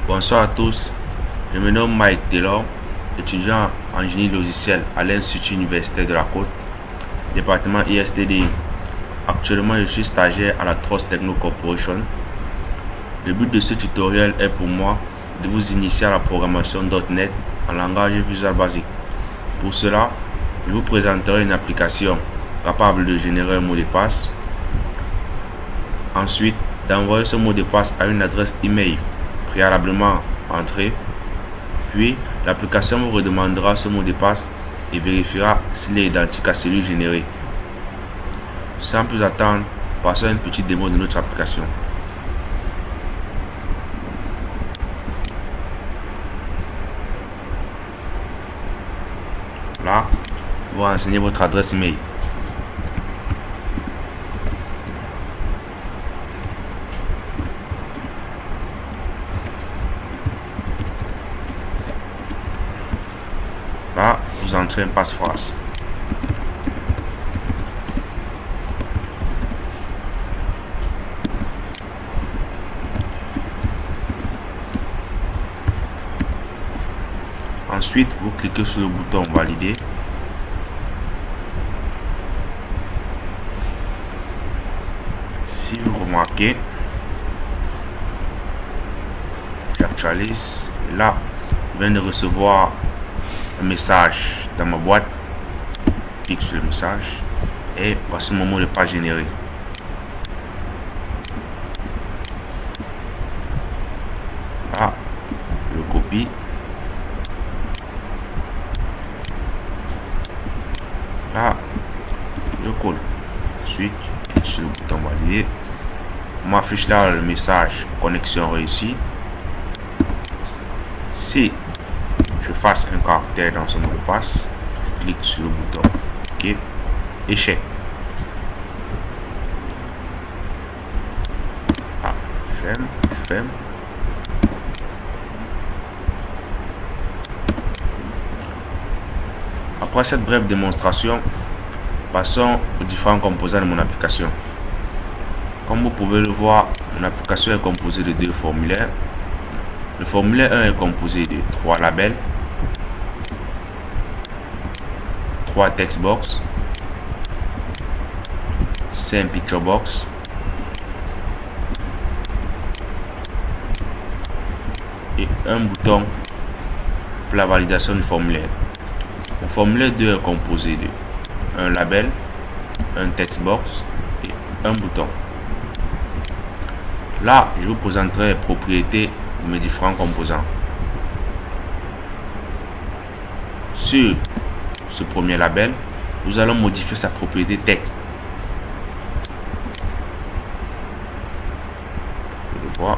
Bonsoir à tous, je me nomme Mike Taylor, étudiant en génie logiciel à l'Institut universitaire de la Côte, département ISTDI. Actuellement, je suis stagiaire à la Trust Techno Corporation. Le but de ce tutoriel est pour moi de vous initier à la programmation .NET en langage Visual Basic. Pour cela, je vous présenterai une application capable de générer un mot de passe. Ensuite, d'envoyer ce mot de passe à une adresse email préalablement entrée. Puis, l'application vous redemandera ce mot de passe et vérifiera s'il est identique à celui généré. Sans plus attendre, passons à une petite démo de notre application. Là, vous renseignez votre adresse email. Là, vous entrez un passe-phrase. Ensuite, vous cliquez sur le bouton valider. Si vous remarquez, j'actualise. Là, je viens de recevoir un message dans ma boîte. Je clique sur le message et voici mon mot de passe généré. Là, je copie. Là, je colle. Ensuite, je clique sur le bouton valider. On m'affiche là le message connexion réussie. Si je fasse un caractère dans ce mot de passe, je clique sur le bouton OK, échec. Ah, ferme. Après cette brève démonstration, passons aux différents composants de mon application. Comme vous pouvez le voir, mon application est composée de deux formulaires. Le formulaire 1 est composé de 3 labels, 3 textbox, 5 picture box, et un bouton pour la validation du formulaire. Le formulaire 2 est composé de un label, un textbox et un bouton. Là, je vous présenterai les propriétés de mes différents composants. Sur ce premier label, nous allons modifier sa propriété texte. Vous pouvez le voir,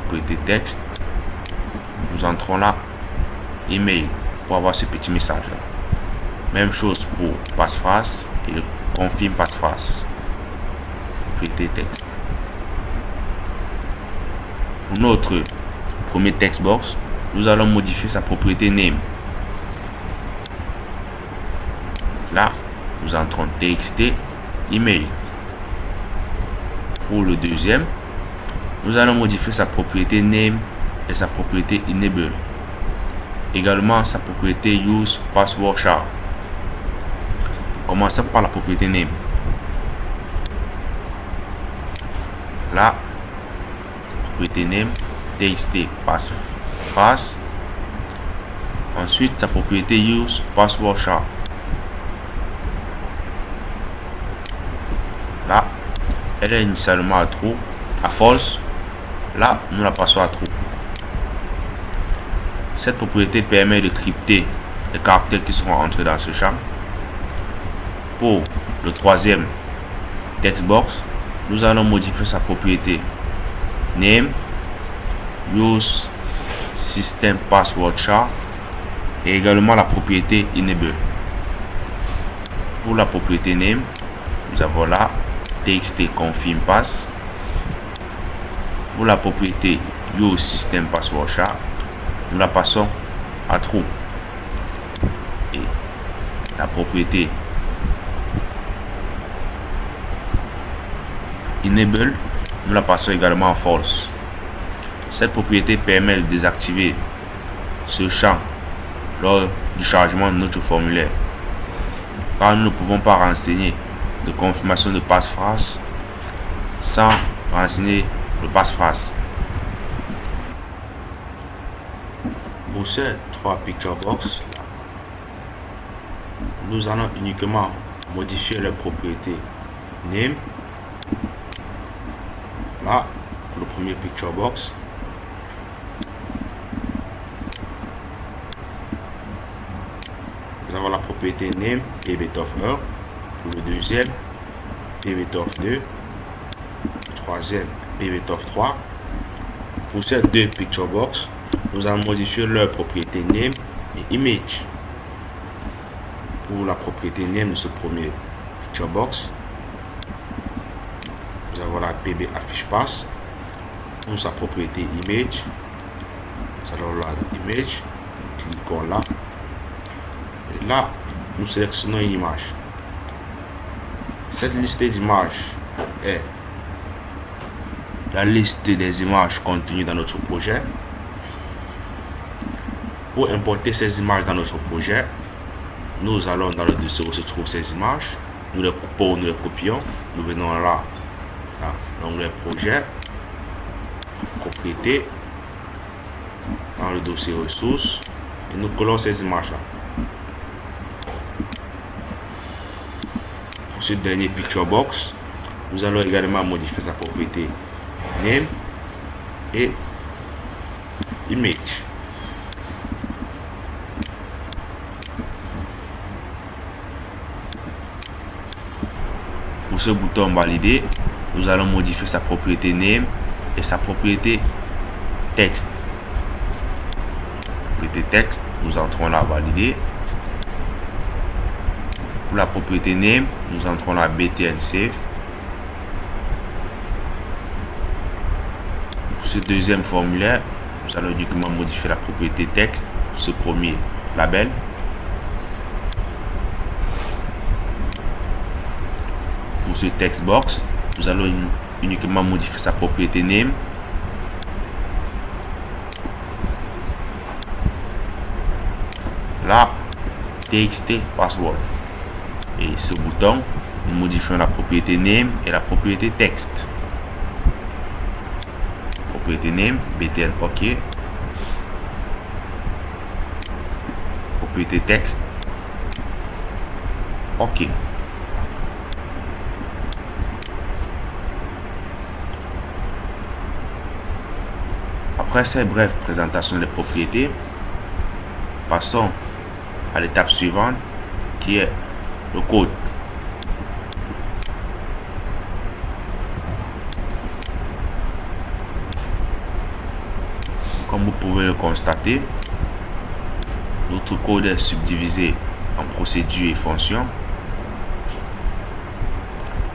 propriété texte. Nous entrons là, email, pour avoir ce petit message là. Même chose pour passe-phrase et le confirme passe-phrase. Propriété texte. Pour notre premier textbox, nous allons modifier sa propriété name. Là, nous entrons txt email. Pour le deuxième, nous allons modifier sa propriété name et sa propriété enable. Également sa propriété use password char. Commençons par la propriété name. Là, propriété name txt passe-phrase. Ensuite, sa propriété use password char. Là, elle est initialement à true, à false. Là, nous la passons à true. Cette propriété permet de crypter les caractères qui seront entrés dans ce champ. Pour le troisième textbox, nous allons modifier sa propriété name use system password char et également la propriété enable. Pour la propriété name, nous avons là txt confirm pass. Pour la propriété use system password char, nous la passons à true. Et la propriété enable, nous la passons également à false. Cette propriété permet de désactiver ce champ lors du chargement de notre formulaire, car nous ne pouvons pas renseigner de confirmation de passe-phrase sans renseigner le passe-phrase. Pour ces 3 picture box, nous allons uniquement modifier les propriétés name. Là, pour le premier picture box, nous avons la propriété name pbit of 1. Pour le deuxième, pbit of 2. Le troisième, pbit of 3. Pour ces 2 picture box, nous allons modifier leur propriété name et image. Pour la propriété name de ce premier picture box, nous avons la pb affiche passe. Pour sa propriété image, nous allons la image, cliquons là. Et là, nous sélectionnons une image. Cette liste d'images est la liste des images contenues dans notre projet. Pour importer ces images dans notre projet, nous allons dans le dossier où se trouvent ces images. Nous les coupons, nous les copions. Nous venons là, dans l'onglet projet, propriété, dans le dossier ressources, et nous collons ces images là. Pour ce dernier picture box, nous allons également modifier sa propriété name et image. Pour ce bouton valider, nous allons modifier sa propriété name et sa propriété texte. Propriété texte, nous entrons là valider. Pour la propriété name, nous entrons là btn save. Pour ce deuxième formulaire, nous allons uniquement modifier la propriété texte pour ce premier label. Pour ce text box, nous allons uniquement modifier sa propriété name. Là, txt password. Et ce bouton, nous modifions la propriété name et la propriété texte. Propriété name, btn ok. Propriété texte, ok. Après cette brève présentation des propriétés, passons à l'étape suivante qui est le code. Comme vous pouvez le constater, notre code est subdivisé en procédures et fonctions.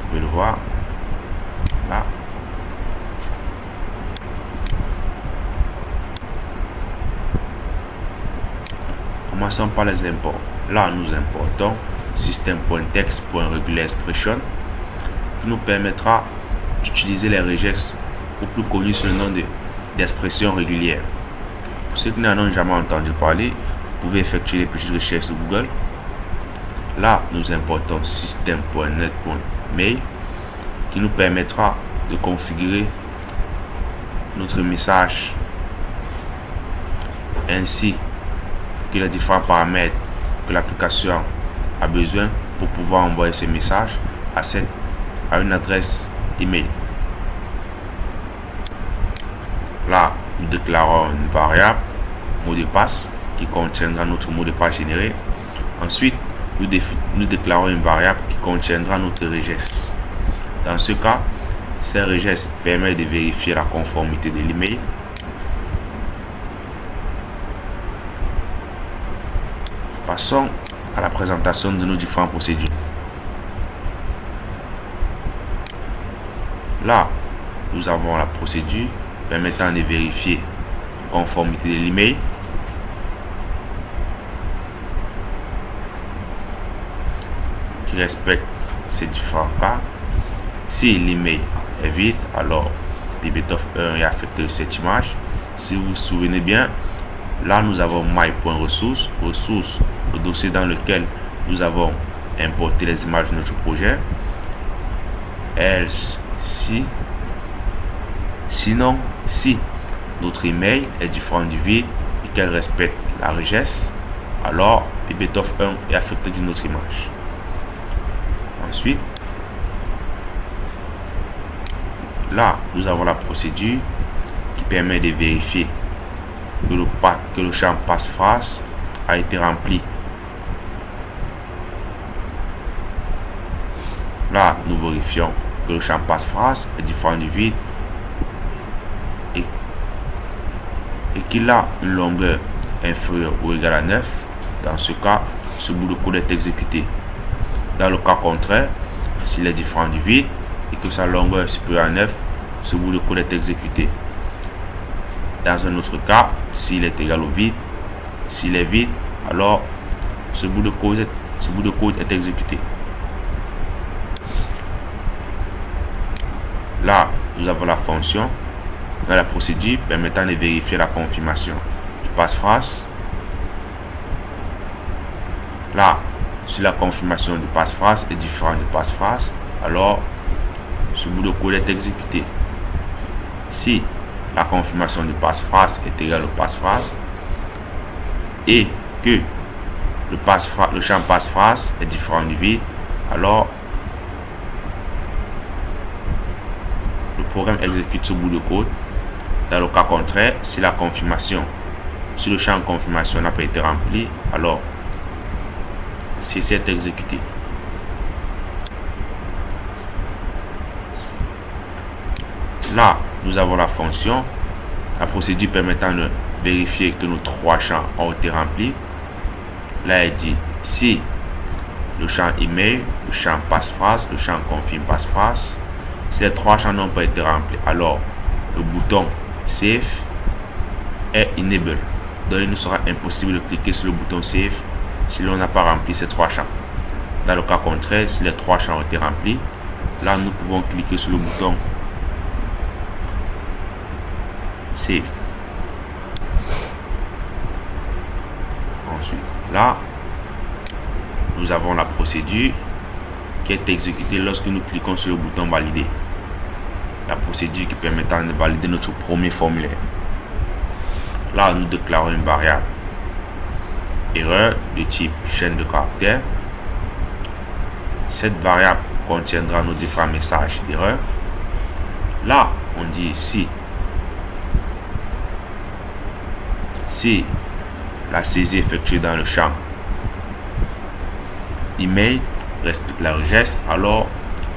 Vous pouvez le voir là. Commençons par les imports. Là, nous importons system.text.regularExpression qui nous permettra d'utiliser les regex, ou plus connus sous le nom d'expression régulière. Pour ceux qui n'en ont jamais entendu parler, vous pouvez effectuer les petites recherches sur Google. Là, nous importons system.net.mail qui nous permettra de configurer notre message ainsi que les différents paramètres que l'application a besoin pour pouvoir envoyer ce message à une adresse email. Là, nous déclarons une variable mot de passe qui contiendra notre mot de passe généré. Ensuite, nous déclarons une variable qui contiendra notre regex. Dans ce cas, ces regex permet de vérifier la conformité de l'email. Passons à la présentation de nos différentes procédures. Là, nous avons la procédure permettant de vérifier la conformité de l'email. Qui respecte ces différents cas. Si l'email est vide, alors pbit of 1 est affecté de cette image. Si vous vous souvenez bien, là nous avons my.ressources, ressources, le dossier dans lequel nous avons importé les images de notre projet. Else, si, sinon, si notre email est différent du vide et qu'elle respecte la regex, alors pptof1 est affecté d'une autre image. Ensuite, là, nous avons la procédure qui permet de vérifier que le champ passe-phrase a été rempli. Là, nous vérifions que le champ passe-phrase est différent du vide et qu'il a une longueur inférieure ou égale à 9. Dans ce cas, ce bout de code est exécuté. Dans le cas contraire, s'il est différent du vide et que sa longueur est supérieure à 9, ce bout de code est exécuté. Dans un autre cas, s'il est égal au vide, s'il est vide, alors ce bout de code est exécuté. Là, nous avons la fonction dans la procédure permettant de vérifier la confirmation du passe-phrase. Là, si la confirmation du passe-phrase est différente du passe-phrase, alors ce bout de code est exécuté. Si la confirmation du passe-phrase est égale au passe-phrase et que le champ passe-phrase est différent du vide, alors le programme exécute ce bout de code. Dans le cas contraire, si le champ confirmation n'a pas été rempli, alors ceci est exécuté. Là, nous avons la fonction, la procédure permettant de vérifier que nos trois champs ont été remplis. Là, elle dit si le champ email, le champ passe-phrase, le champ confirme passe-phrase, si les trois champs n'ont pas été remplis, alors le bouton Save est enable. Donc, il nous sera impossible de cliquer sur le bouton Save si l'on n'a pas rempli ces trois champs. Dans le cas contraire, si les trois champs ont été remplis, là, nous pouvons cliquer sur le bouton Save. Ensuite, là, nous avons la procédure qui est exécutée lorsque nous cliquons sur le bouton Valider. La procédure qui permettra de valider notre premier formulaire. Là, nous déclarons une variable erreur de type chaîne de caractères. Cette variable contiendra nos différents messages d'erreur. Là, on dit si la saisie effectuée dans le champ email respecte la regex, alors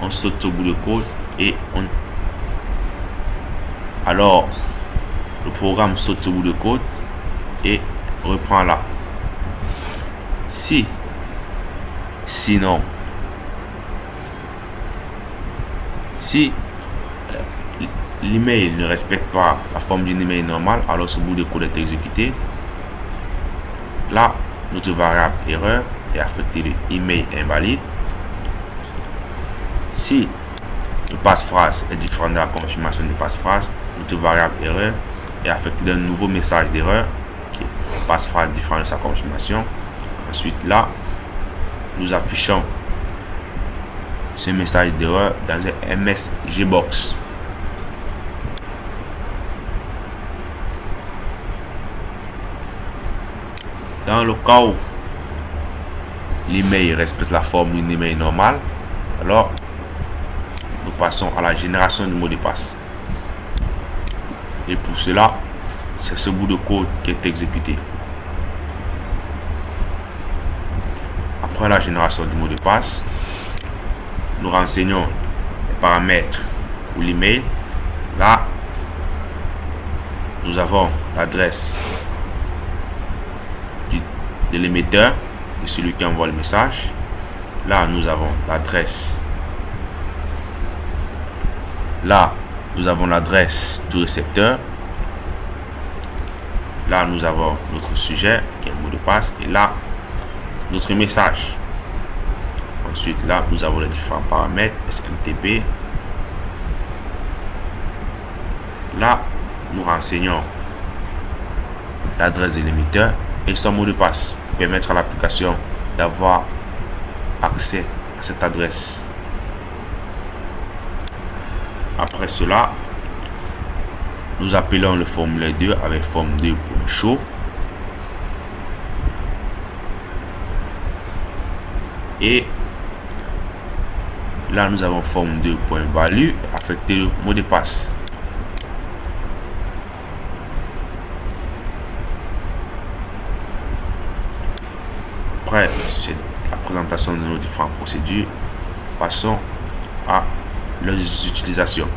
on saute au bout de code et alors le programme saute au bout de code et reprend là. Sinon, si l'email ne respecte pas la forme d'une email normale, alors ce bout de code est exécuté. Là, notre variable erreur est affectée de email invalide. Si le passe-phrase est différent de la confirmation du passe-phrase, notre variable erreur est affectée d'un nouveau message d'erreur qui est passe-phrase différent de sa confirmation. Ensuite, là, nous affichons ce message d'erreur dans un MSGbox. Dans le cas où l'email respecte la forme d'une email normale, alors nous passons à la génération du mot de passe. Et pour cela, c'est ce bout de code qui est exécuté. Après la génération du mot de passe, nous renseignons les paramètres pour l'email. Là, nous avons l'adresse de l'émetteur, de celui qui envoie le message. Là, nous avons l'adresse. Là, nous avons l'adresse du récepteur. Là, nous avons notre sujet qui est le mot de passe. Et là, notre message. Ensuite, là, nous avons les différents paramètres SMTP. Là, nous renseignons l'adresse de l'émetteur et son mot de passe pour permettre à l'application d'avoir accès à cette adresse. Après cela, nous appelons le formulaire 2 avec forme 2.show et là nous avons forme 2.value affecté le mot de passe. Après la présentation de nos différentes procédures, passons à leurs utilisations.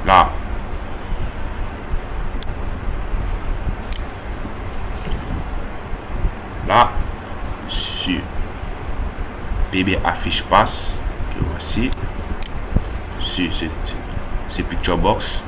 Là, sur PB affiche passe, que voici, sur ce picture box,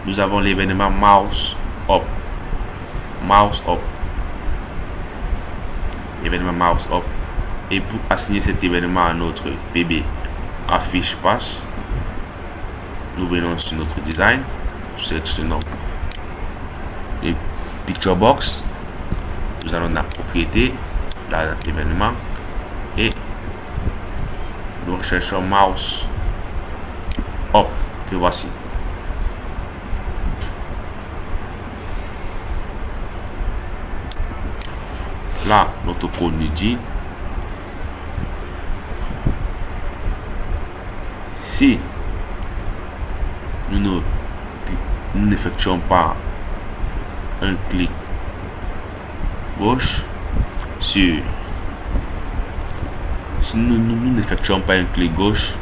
nous avons l'événement mouse up. Événement mouse up. Et pour assigner cet événement à notre PB affiche passe, nous venons sur notre design, nous sélectionnons les picture box, nous allons dans la propriété, l'événement, et nous recherchons mouse up, que voici. Là, notre code nous dit si nous n'effectuons pas un clic gauche si nous n'effectuons pas un clic gauche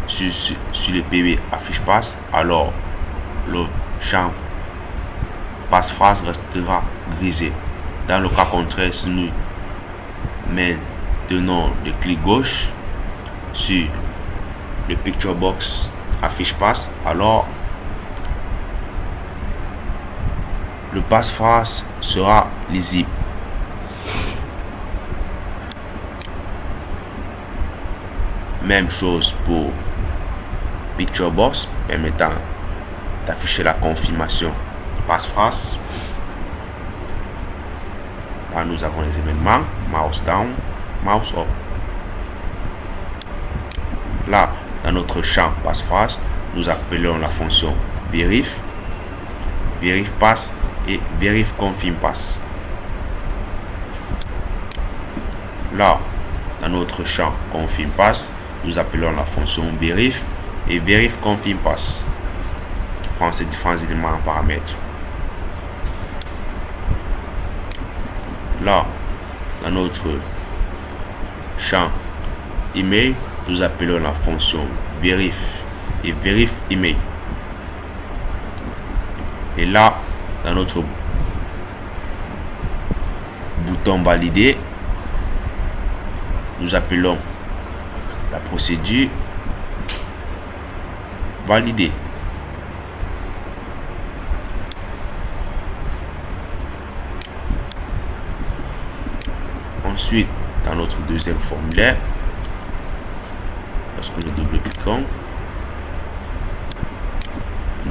sur le PB affiche passe, alors le champ passe-phrase restera grisé. Dans le cas contraire, si nous maintenons le clic gauche sur le picture box affiche passe, alors le passe-phrase sera lisible. Même chose pour picture box permettant d'afficher la confirmation passe-phrase. Là, nous avons les événements mouse down, mouse up. Là, dans notre champ passe-phrase, nous appelons la fonction verif passe et verif confirme passe. Là, dans notre champ confirme passe, nous appelons la fonction verif et verif confirme passe. Prends ces différents éléments en paramètres. Là, dans notre champ email, nous appelons la fonction verif et verif email. Et là, dans notre bouton valider, nous appelons la procédure valider. Ensuite, dans notre deuxième formulaire, lorsque nous double-cliquons,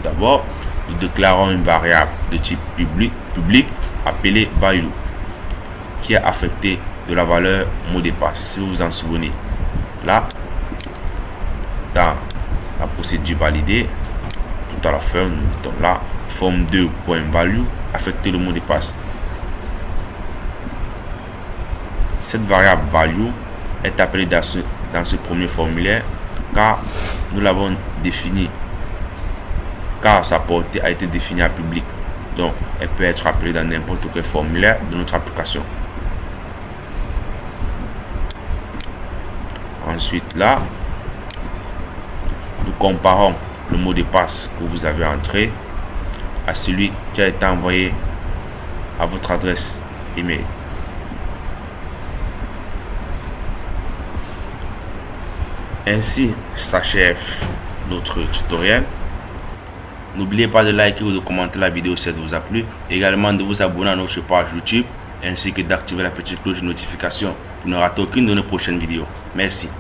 d'abord, nous déclarons une variable de type public appelée value qui est affectée de la valeur mot de passe, si vous vous en souvenez. Là, dans la procédure validée, tout à la fin, nous mettons là forme 2.value affecter le mot de passe. Cette variable value est appelée dans ce premier formulaire car nous l'avons définie, car sa portée a été définie à public. Donc, elle peut être appelée dans n'importe quel formulaire de notre application. Ensuite, là, nous comparons le mot de passe que vous avez entré à celui qui a été envoyé à votre adresse email. Ainsi s'achève notre tutoriel. N'oubliez pas de liker ou de commenter la vidéo si elle vous a plu. Également de vous abonner à notre page YouTube ainsi que d'activer la petite cloche de notification pour ne rater aucune de nos prochaines vidéos. Merci.